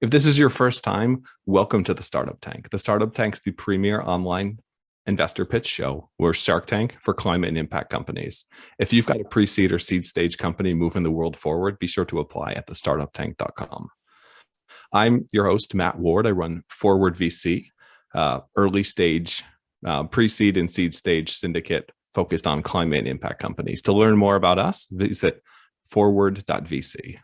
If this is your first time, welcome to the Startup Tank. The Startup Tank's the premier online investor pitch show. We're Shark Tank for climate and impact companies. If you've got a pre-seed or seed stage company moving the world forward, be sure to apply at thestartuptank.com. I'm your host, Matt Ward. I run Forward VC, early stage, pre-seed and seed stage syndicate focused on climate and impact companies. To learn more about us, visit forward.vc.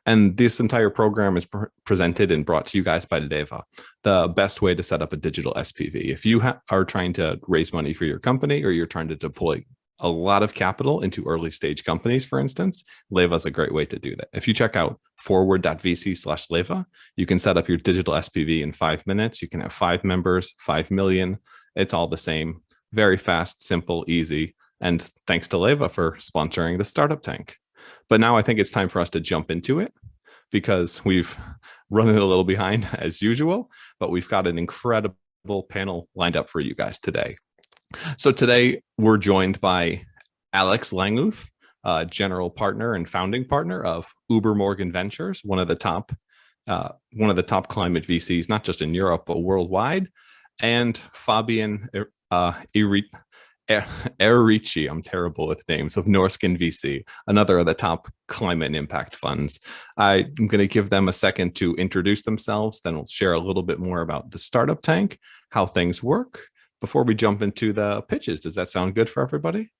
And this entire program is presented and brought to you guys by Leroma, the best way to set up a digital SPV. If you are trying to raise money for your company, or you're trying to deploy a lot of capital into early stage companies, for instance, Leroma is a great way to do that. If you check out forward.vc/Leroma, you can set up your digital SPV in 5 minutes. You can have 5 members, 5 million. It's all the same. Very fast, simple, easy. And thanks to Leroma for sponsoring the Startup Tank. But now I think it's time for us to jump into it, because we've run a little behind as usual, but we've got an incredible panel lined up for you guys today. So today we're joined by Alex Langluth, general partner and founding partner of Uber Morgan Ventures, one of the top climate VCs, not just in Europe, but worldwide, and Fabian Erici, I'm terrible with names, of Norskin VC, another of the top climate and impact funds. I'm going to give them a second to introduce themselves, then we'll share a little bit more about the Startup Tank, how things work, before we jump into the pitches. Does that sound good for everybody?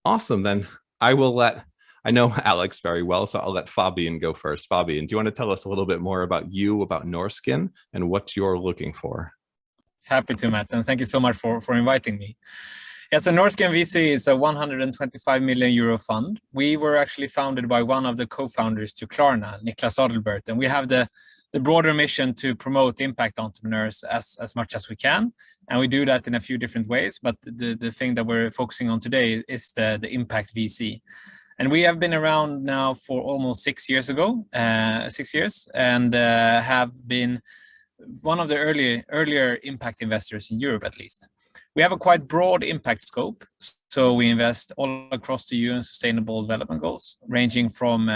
Awesome. Then I know Alex very well, so I'll let Fabian go first. Fabian, do you want to tell us a little bit more about Norskin, and what you're looking for? Happy to, Matt, and thank you so much for inviting me. Yeah, so Norskin VC is a 125 million euro fund. We were actually founded by one of the co-founders to Klarna, Niklas Adelbert, and we have the broader mission to promote impact entrepreneurs as much as we can, and we do that in a few different ways. But the thing that we're focusing on today is the impact VC, and we have been around now for almost 6 years, and have been one of the earlier impact investors in Europe, at least. We have a quite broad impact scope, so we invest all across the UN Sustainable Development Goals, ranging from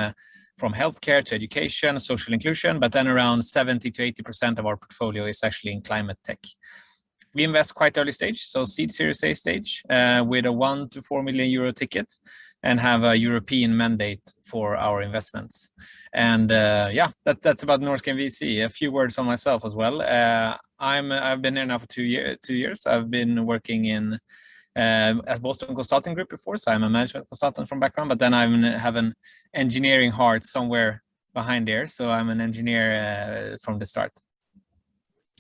healthcare to education, social inclusion, but then around 70 to 80% of our portfolio is actually in climate tech. We invest quite early stage, so seed Series A stage, with a 1 to 4 million euro ticket, and have a European mandate for our investments. And that's about Norskin VC. A few words on myself as well. I've been here now for 2 years. I've been working in at Boston Consulting Group before, so I'm a management consultant from background, but then I have an engineering heart somewhere behind there, so I'm an engineer from the start.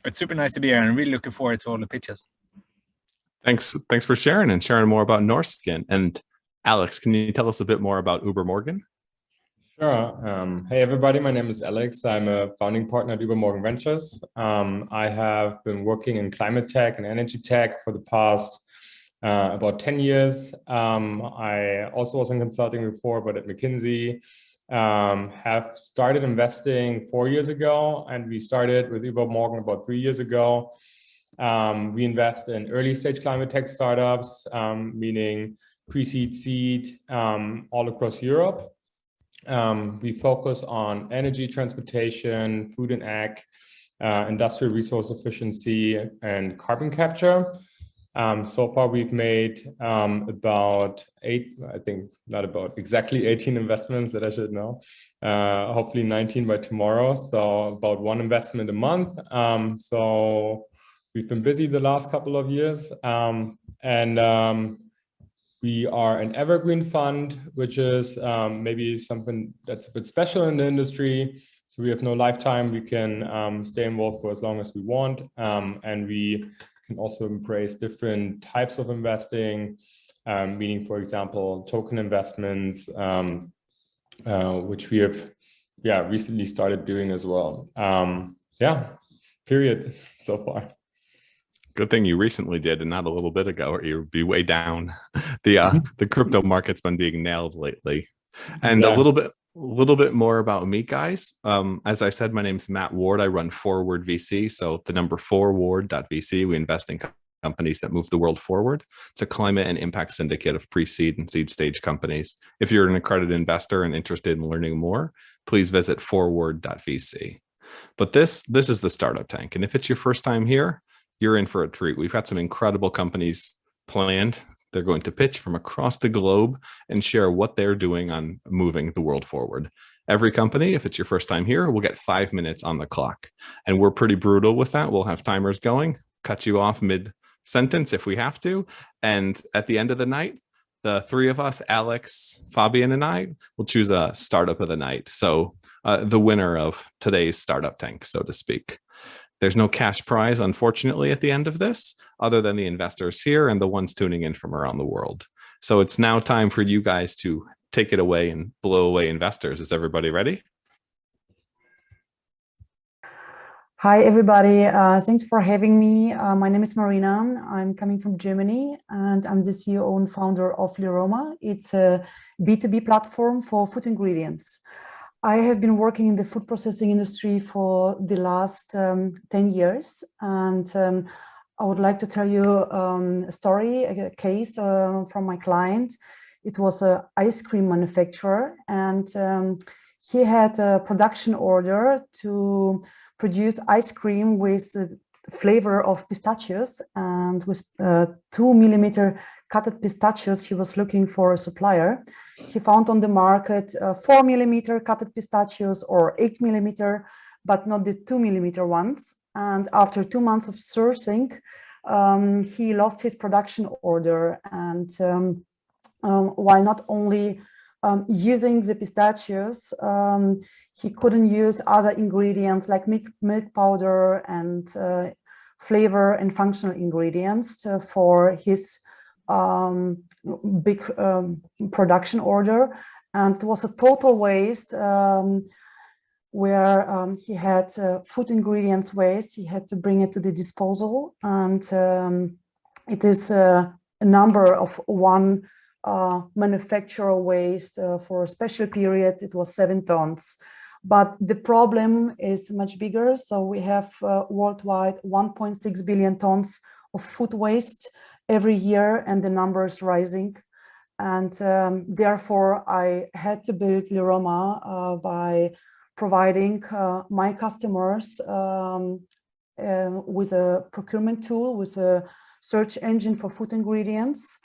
It's super nice to be here, and I'm really looking forward to all the pitches. Thanks for sharing more about Norskin. And Alex, can you tell us a bit more about Uber Morgan? Sure. Hey, everybody. My name is Alex. I'm a founding partner at Uber Morgan Ventures. I have been working in climate tech and energy tech for the past about 10 years. I also was in consulting before, but at McKinsey. Have started investing 4 years ago, and we started with Uber Morgan about 3 years ago. We invest in early stage climate tech startups, meaning pre-seed, seed, all across Europe. We focus on energy, transportation, food and ag, industrial resource efficiency, and carbon capture. So far, we've made about 18 investments that I should know. Hopefully 19 by tomorrow. So about 1 investment a month. So we've been busy the last couple of years. We are an evergreen fund, which is maybe something that's a bit special in the industry. So we have no lifetime. We can stay involved for as long as we want. And we can also embrace different types of investing, meaning, for example, token investments, which we have recently started doing as well. Period so far. Good thing you recently did and not a little bit ago, or you'd be way down. The crypto market's been being nailed lately. And a little bit more about me, guys. As I said, my name's Matt Ward. I run Forward VC, so the number 4ward.vc. We invest in companies that move the world forward. It's a climate and impact syndicate of pre-seed and seed stage companies. If you're an accredited investor and interested in learning more, please visit forward.vc. But this is the Startup Tank. And if it's your first time here, you're in for a treat. We've got some incredible companies planned. They're going to pitch from across the globe and share what they're doing on moving the world forward. Every company, if it's your first time here, will get 5 minutes on the clock. And we're pretty brutal with that. We'll have timers going, cut you off mid-sentence if we have to. And at the end of the night, the three of us, Alex, Fabian, and I, will choose a startup of the night. So the winner of today's Startup Tank, so to speak. There's no cash prize, unfortunately, at the end of this, other than the investors here and the ones tuning in from around the world. So it's now time for you guys to take it away and blow away investors. Is everybody ready? Hi, everybody. Thanks for having me. My name is Marina. I'm coming from Germany, and I'm the CEO and founder of Leroma. It's a B2B platform for food ingredients. I have been working in the food processing industry for the last 10 years, and I would like to tell you a story, a case from my client. It was an ice cream manufacturer, and he had a production order to produce ice cream with the flavor of pistachios, and with 2 millimeter cutted pistachios. He was looking for a supplier. He found on the market 4 millimeter cutted pistachios or 8 millimeter, but not the 2 millimeter ones. And after 2 months of sourcing, he lost his production order. And while not only using the pistachios, he couldn't use other ingredients like milk powder and flavor and functional ingredients for his big production order. And it was a total waste where he had food ingredients waste. He had to bring it to the disposal, and it is a number of one manufacturer waste for a special period. It was 7 tons. But the problem is much bigger. So we have worldwide 1.6 billion tons of food waste every year, and the number is rising. And therefore, I had to build Leroma by providing my customers with a procurement tool, with a search engine for food ingredients.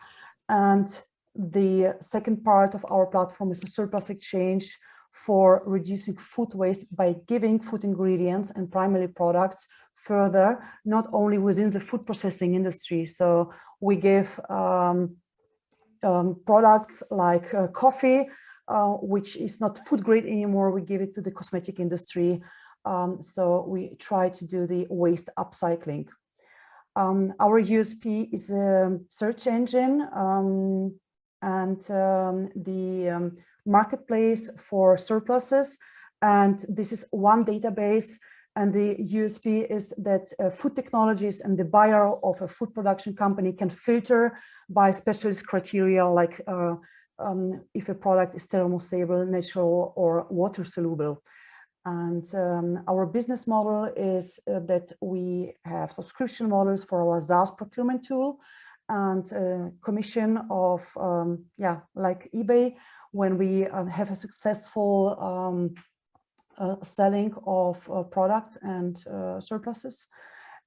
And the second part of our platform is a surplus exchange for reducing food waste by giving food ingredients and primary products further, not only within the food processing industry. So we give products like coffee, which is not food grade anymore. We give it to the cosmetic industry. So we try to do the waste upcycling. Our USP is a search engine and the marketplace for surpluses. And this is one database. And the USP is that food technologies and the buyer of a food production company can filter by specialist criteria, like if a product is thermostable, natural, or water soluble. And our business model is that we have subscription models for our SaaS procurement tool, and commission of, like eBay, when we have a successful selling of products and surpluses.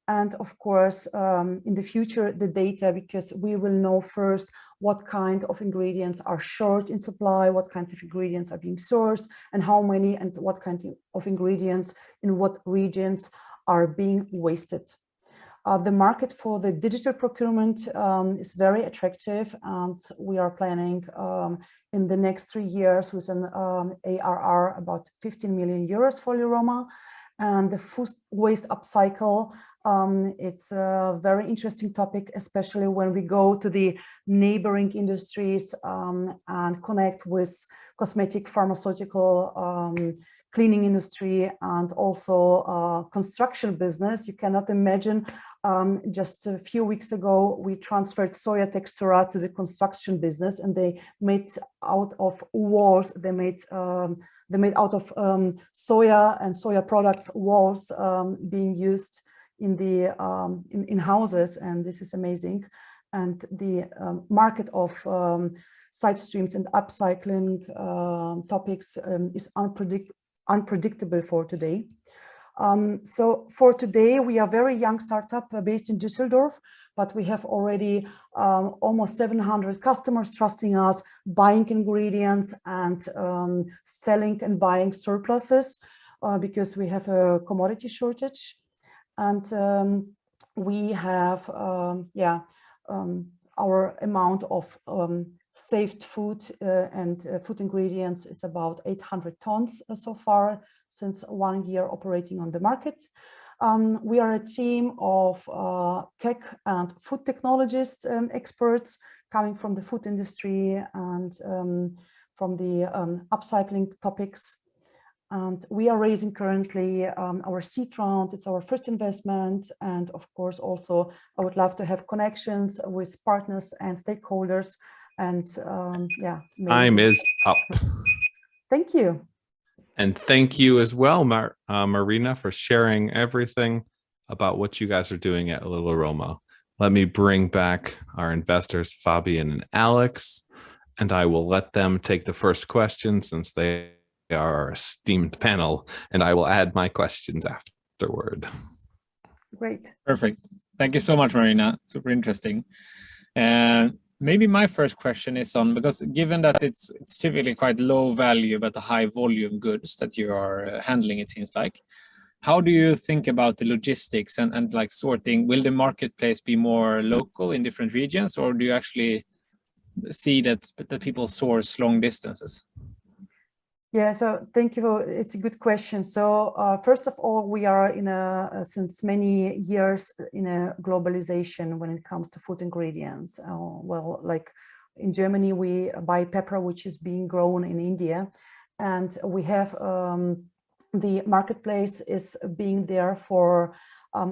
And of course, in the future, the data, because we will know first what kind of ingredients are short in supply, what kind of ingredients are being sourced, and how many and what kind of ingredients in what regions are being wasted. The market for the digital procurement is very attractive, and we are planning in the next 3 years with an ARR about 15 million euros for Leroma. And the food waste upcycle, it's a very interesting topic, especially when we go to the neighboring industries and connect with cosmetic, pharmaceutical, cleaning industry, and also construction business. You cannot imagine, just a few weeks ago, we transferred soya textura to the construction business, and they made out of walls, they made out of soya and soya products walls being used in the in houses, and this is amazing. And the market of side streams and upcycling topics is unpredictable for today. So for today, we are a very young startup based in Düsseldorf, but we have already almost 700 customers trusting us, buying ingredients and selling and buying surpluses because we have a commodity shortage. And we have, our amount of saved food and food ingredients is about 800 tons so far since 1 year operating on the market. We are a team of tech and food technologists experts coming from the food industry and from the upcycling topics. And we are raising currently our seed round. It's our first investment. And of course, also, I would love to have connections with partners and stakeholders. And time is up. Thank you. And thank you as well, Marina, for sharing everything about what you guys are doing at Leroma. Let me bring back our investors, Fabian and Alex, and I will let them take the first question since they are our esteemed panel, and I will add my questions afterward. Great. Perfect. Thank you so much, Marina. Super interesting. Maybe my first question is on, because given that it's typically quite low value but the high volume goods that you are handling, it seems like, how do you think about the logistics and like sorting? Will the marketplace be more local in different regions, or do you actually see that people source long distances? Yeah, so thank you. It's a good question. So first of all, we are in since many years in a globalization when it comes to food ingredients. Well, like in Germany, we buy pepper, which is being grown in India. And we have the marketplace is being there for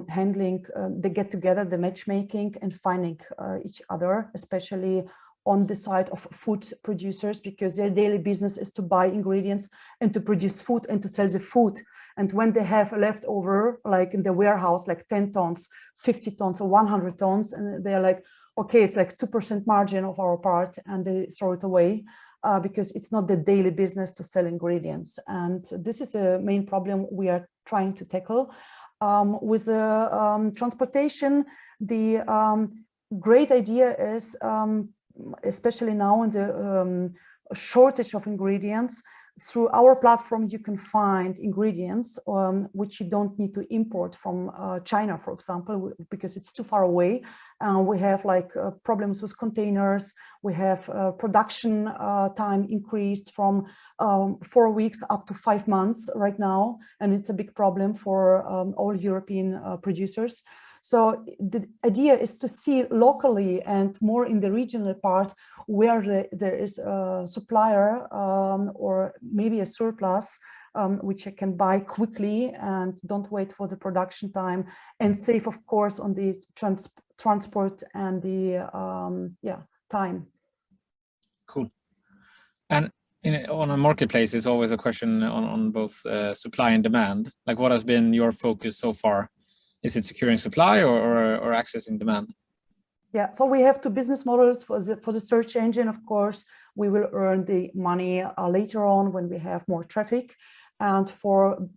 handling the get together, the matchmaking and finding each other, especially on the side of food producers, because their daily business is to buy ingredients and to produce food and to sell the food. And when they have leftover, like in the warehouse, like 10 tons, 50 tons or 100 tons, and they're like, okay, it's like 2% margin of our part, and they throw it away because it's not the daily business to sell ingredients. And this is a main problem we are trying to tackle. With the transportation, the great idea is, especially now in the shortage of ingredients, through our platform you can find ingredients which you don't need to import from China, for example, because it's too far away. We have like problems with containers. We have production time increased from 4 weeks up to 5 months right now, and it's a big problem for all European producers. So the idea is to see locally and more in the regional part where there is a supplier or maybe a surplus which I can buy quickly and don't wait for the production time, and save, of course, on the transport and the time. Cool. And on a marketplace, there's always a question on both supply and demand. Like, what has been your focus so far? Is it securing supply or accessing demand? Yeah, so we have two business models for the search engine. Of course, we will earn the money later on when we have more traffic. And for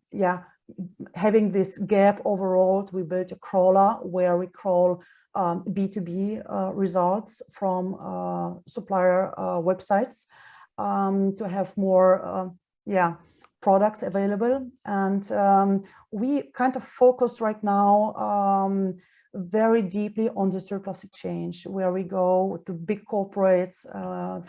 having this gap overall, we built a crawler where we crawl B2B results from supplier websites to have more products available. And we kind of focus right now very deeply on the surplus exchange, where we go to big corporates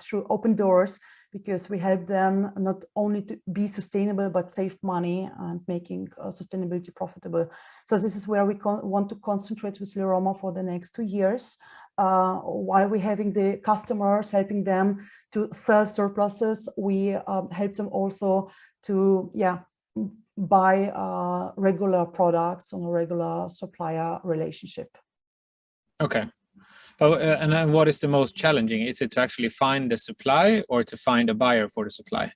through open doors, because we help them not only to be sustainable, but save money and making sustainability profitable. So this is where we want to concentrate with Leroma for the next 2 years, while we're having the customers, helping them to sell surpluses. We help them also to buy regular products on a regular supplier relationship. Okay. And then what is the most challenging? Is it to actually find the supply or to find a buyer for the supply?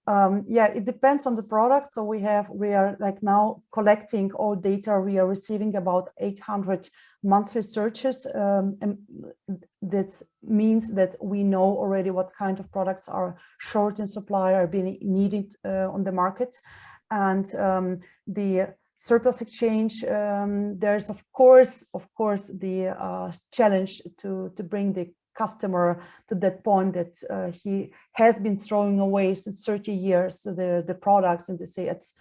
Yeah, it depends on the product. So we are like now collecting all data. We are receiving about 800 monthly searches. And that means that we know already what kind of products are short in supply, are being needed on the market. And the surplus exchange, there's of course the challenge to bring the customer to that point that he has been throwing away since 30 years the products, and to say it's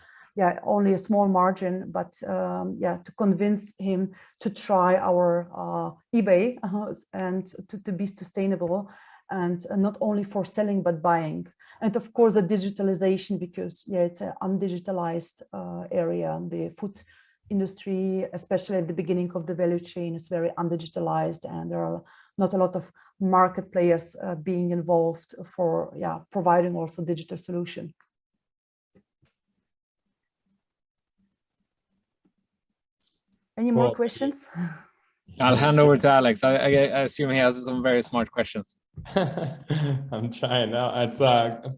only a small margin, but to convince him to try our eBay and to be sustainable, and not only for selling but buying. And of course the digitalization, because it's an undigitalized area. The food industry, especially at the beginning of the value chain, is very undigitalized, and there are not a lot of market players being involved for providing also digital solution. Any more questions? I'll hand over to Alex. I assume he has some very smart questions. I'm trying now. It's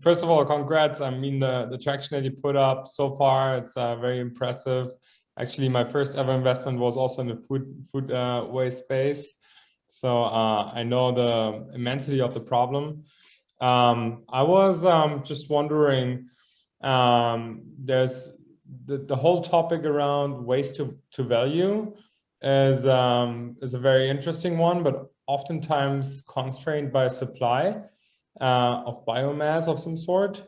first of all, congrats. I mean, the traction that you put up so far, it's very impressive. Actually, my first ever investment was also in the food waste space. So I know the immensity of the problem. I was just wondering, there's the whole topic around waste to value is a very interesting one, but oftentimes constrained by supply of biomass of some sort.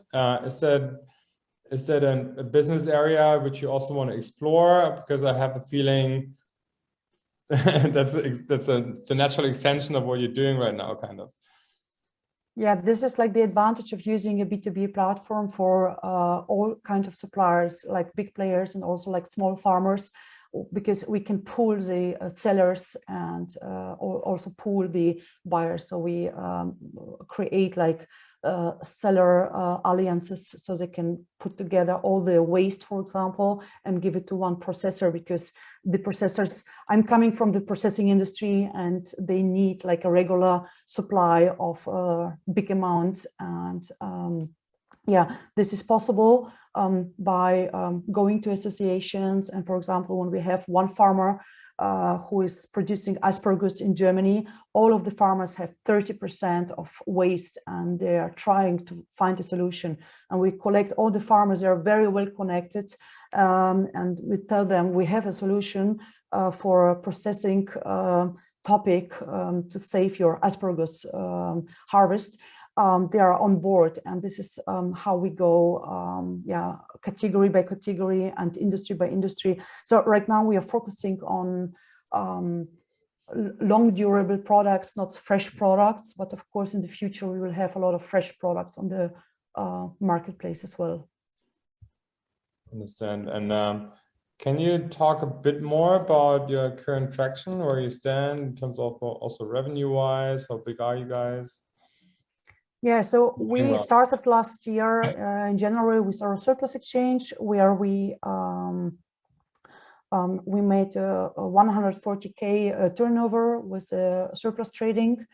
Is that a business area which you also want to explore? Because I have a feeling that's the natural extension of what you're doing right now, kind of. Yeah, this is like the advantage of using a B2B platform for all kinds of suppliers, like big players and also like small farmers, because we can pool the sellers and also pool the buyers. So we create like seller alliances, so they can put together all the waste, for example, and give it to one processor, because the processors, I'm coming from the processing industry, and they need like a regular supply of big amounts. And this is possible by going to associations. And for example, when we have one farmer who is producing asparagus in Germany, all of the farmers have 30% of waste, and they are trying to find a solution. And we collect all the farmers, they are very well connected, and we tell them we have a solution for a processing topic to save your asparagus harvest. They are on board, and this is how we go category by category and industry by industry. So right now we are focusing on long durable products, not fresh products, but of course in the future we will have a lot of fresh products on the marketplace as well. Understand. And can you talk a bit more about your current traction, where you stand in terms of also revenue wise? How big are you guys? Yeah, so we started last year in January with our surplus exchange, where we made a 140K turnover with surplus trading,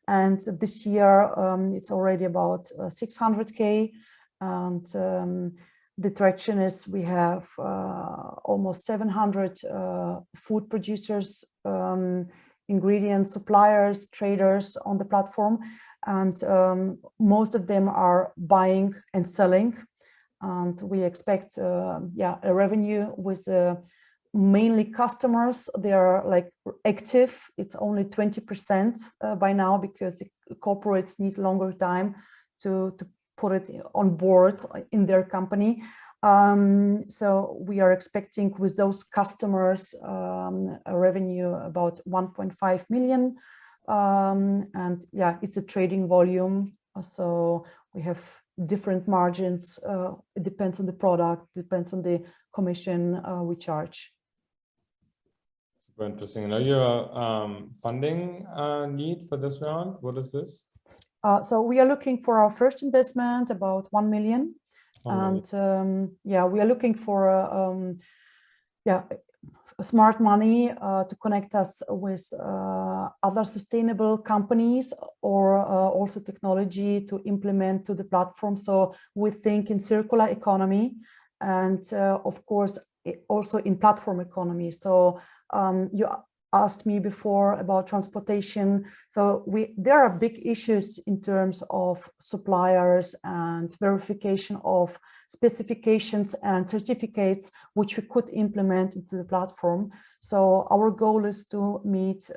and this year it's already about 600K. And the traction is we have almost 700 food producers, ingredient suppliers, traders on the platform. And most of them are buying and selling, and we expect a revenue with mainly customers. They are like active. It's only 20% by now, because the corporates need longer time to put it on board in their company. So we are expecting with those customers a revenue about 1.5 million. And it's a trading volume, so we have different margins. It depends on the product, depends on the commission we charge. Super interesting. Now your funding need for this round, what is this? So we are looking for our first investment, about 1 million. And we are looking for smart money to connect us with other sustainable companies, or also technology to implement to the platform. So we think in circular economy, and of course also in platform economy. So you asked me before about transportation. So there are big issues in terms of suppliers and verification of specifications and certificates, which we could implement into the platform. So our goal is to meet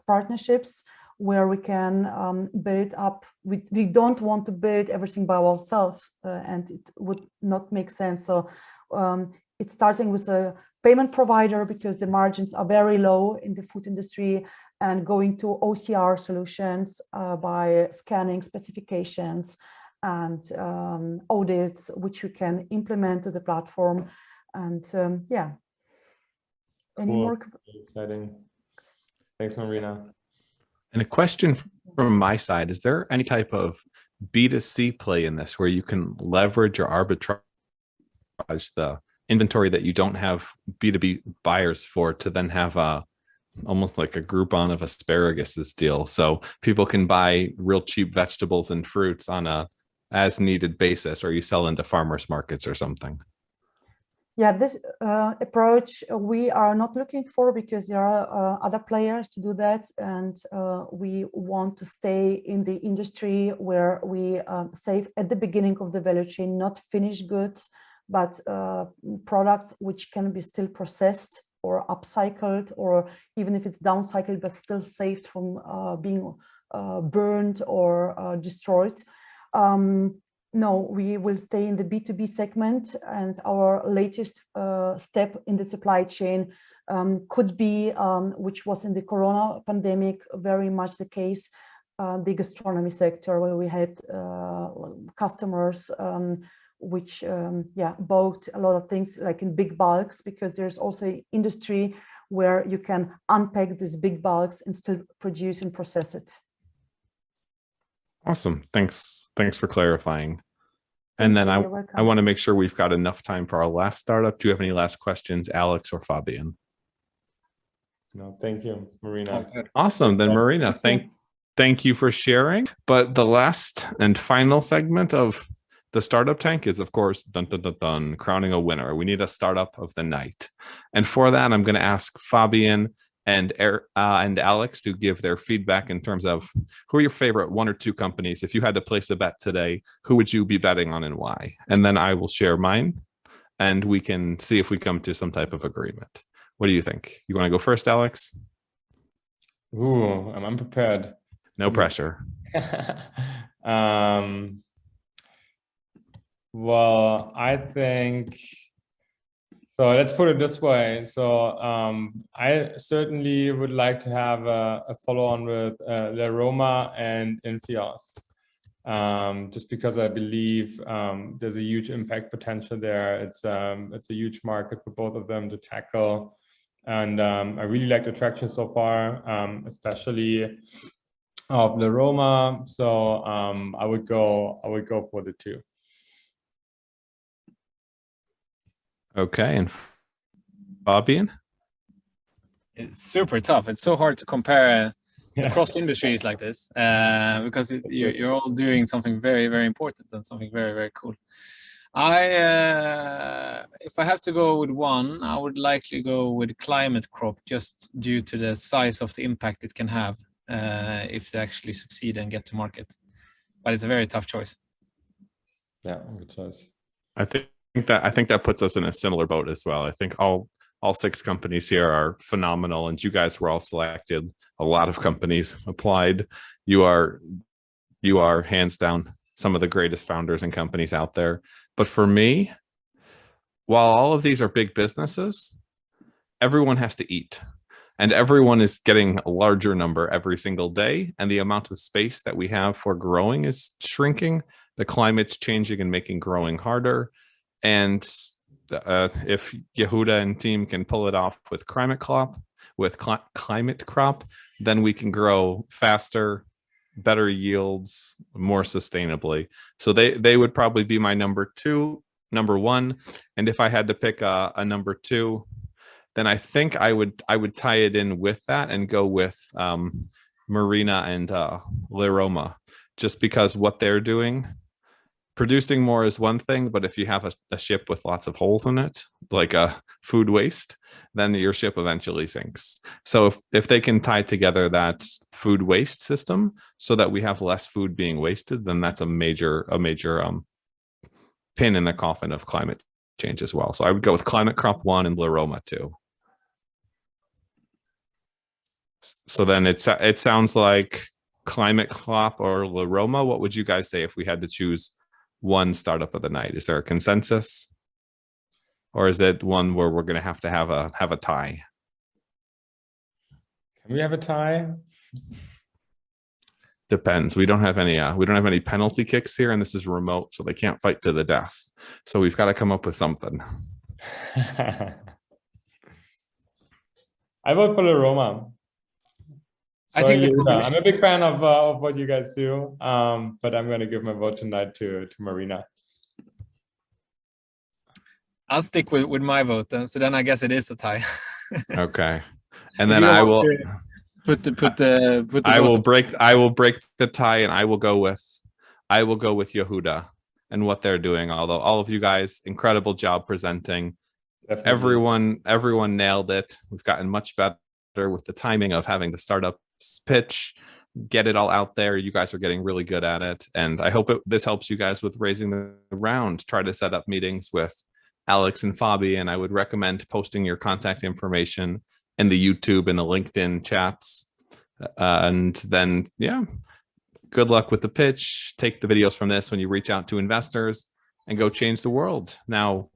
partnerships where we can build up. We don't want to build everything by ourselves, and it would not make sense. So it's starting with a payment provider, because the margins are very low in the food industry, and going to OCR solutions by scanning specifications and audits, which we can implement to the platform. And any Cool. more? Exciting. Thanks, Marina. And a question from my side, is there any type of B2C play in this where you can leverage or arbitrage the inventory that you don't have B2B buyers for, to then have almost like a Groupon of asparagus deal, so people can buy real cheap vegetables and fruits on a as needed basis, or you sell into farmers markets or something? Yeah, this approach we are not looking for, because there are other players to do that, and we want to stay in the industry where we save at the beginning of the value chain, not finished goods, but products which can be still processed or upcycled, or even if it's downcycled, but still saved from being burned or destroyed. No, we will stay in the B2B segment, and our latest step in the supply chain could be, which was in the Corona pandemic very much the case, the gastronomy sector, where we had customers which bought a lot of things like in big bulks, because there's also an industry where you can unpack these big bulks and still produce and process it. Awesome. Thanks for clarifying. And then I want to make sure we've got enough time for our last startup. Do you have any last questions, Alex or Fabian? No, thank you, Marina. Awesome. Then Marina, thank you for sharing. But the last and final segment of the startup tank is, of course, crowning a winner. We need a startup of the night. And for that, I'm going to ask Fabian and Alex to give their feedback in terms of who are your favorite one or two companies. If you had to place a bet today, who would you be betting on and why? And then I will share mine, and we can see if we come to some type of agreement. What do you think? You want to go first, Alex? Ooh, I'm unprepared. No pressure. Well, I think, so let's put it this way. So I certainly would like to have a follow-on with Leroma and Infios, just because I believe there's a huge impact potential there. It's a huge market for both of them to tackle. And I really like the traction so far, especially of Leroma. So I would go for the two. Okay, and Fabian? It's super tough. It's so hard to compare across industries like this, because you're all doing something very, very important and something very, very cool. If I have to go with one, I would likely go with Climate Crop, just due to the size of the impact it can have if they actually succeed and get to market. But it's a very tough choice. Yeah, good choice. I think that puts us in a similar boat as well. I think all 6 companies here are phenomenal, and you guys were all selected. A lot of companies applied. You are hands down some of the greatest founders and companies out there. But for me, while all of these are big businesses, everyone has to eat, and everyone is getting a larger number every single day. And the amount of space that we have for growing is shrinking. The climate's changing and making growing harder. And if Yehuda and team can pull it off with Climate Crop, then we can grow faster, better yields, more sustainably. So they would probably be my number 1. And if I had to pick a number 2, then I think I would tie it in with that and go with Marina and Leroma, just because what they're doing, producing more is one thing, but if you have a ship with lots of holes in it, like a food waste, then your ship eventually sinks. So if they can tie together that food waste system so that we have less food being wasted, then that's a major pin in the coffin of climate change as well. So I would go with Climate Crop 1 and Leroma 2. So then it sounds like Climate Crop or Leroma. What would you guys say if we had to choose one startup of the night? Is there a consensus, or is it one where we're going to have a tie? Can we have a tie? Depends. We don't have any penalty kicks here, and this is remote, so they can't fight to the death. So we've got to come up with something. I vote for Leroma. I think I'm a big fan of what you guys do, but I'm going to give my vote tonight to Marina. I'll stick with my vote then. So then I guess it is a tie. Okay, and then I will I will break the tie, and I will go with Yehuda and what they're doing. Although all of you guys, incredible job presenting. Definitely. Everyone nailed it. We've gotten much better with the timing of having the startup pitch, get it all out there. You guys are getting really good at it, and I hope this helps you guys with raising the round. Try to set up meetings with Alex and Fabi, and I would recommend posting your contact information in the YouTube and the LinkedIn chats, and then good luck with the pitch. Take the videos from this when you reach out to investors and go change the world. Now,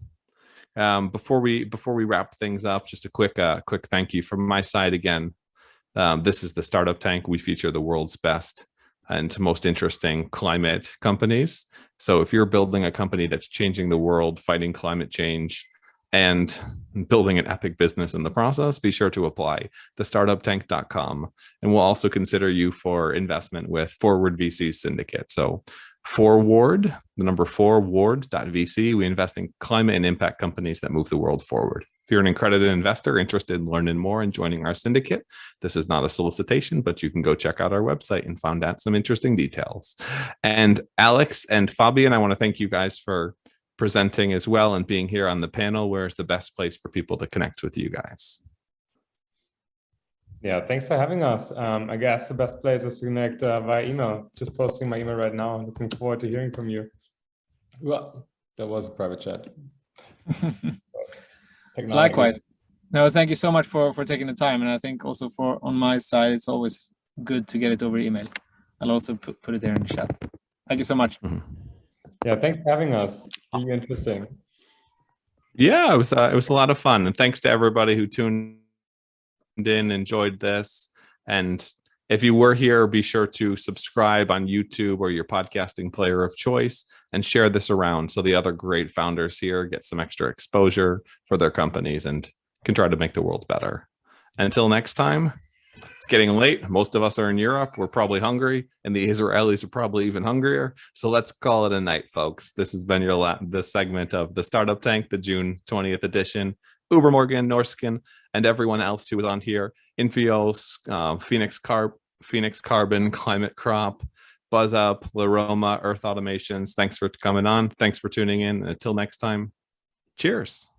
before we wrap things up, just a quick thank you from my side again. This is the Startup Tank. We feature the world's best and most interesting climate companies. So if you're building a company that's changing the world, fighting climate change, and building an epic business in the process, be sure to apply thestartuptank.com. And we'll also consider you for investment with Forward VC Syndicate. So Forward, the number 4, ward.vc. We invest in climate and impact companies that move the world forward. If you're an accredited investor interested in learning more and joining our syndicate, this is not a solicitation, but you can go check out our website and find out some interesting details. And Alex and Fabian, I want to thank you guys for presenting as well and being here on the panel. Where's the best place for people to connect with you guys? Yeah, thanks for having us. I guess the best place is to connect via email. Just posting my email right now. Looking forward to hearing from you. Well, that was a private chat. Likewise. No, thank you so much for taking the time. And I think also on my side, it's always good to get it over email. I'll also put it there in the chat. Thank you so much. Mm-hmm. Yeah, thanks for having us. Really interesting. Yeah, it was a lot of fun. And thanks to everybody who tuned in, enjoyed this. And if you were here, be sure to subscribe on YouTube or your podcasting player of choice and share this around so the other great founders here get some extra exposure for their companies and can try to make the world better. Until next time, it's getting late. Most of us are in Europe. We're probably hungry, and the Israelis are probably even hungrier. So let's call it a night, folks. This has been this segment of the Startup Tank, the June 20th edition. Ubermorgen, Norsken, and everyone else who was on here. Infios, Phoenix Carbon, Climate Crop, BuzzUp, Leroma, Earth Automations. Thanks for coming on. Thanks for tuning in. Until next time, cheers.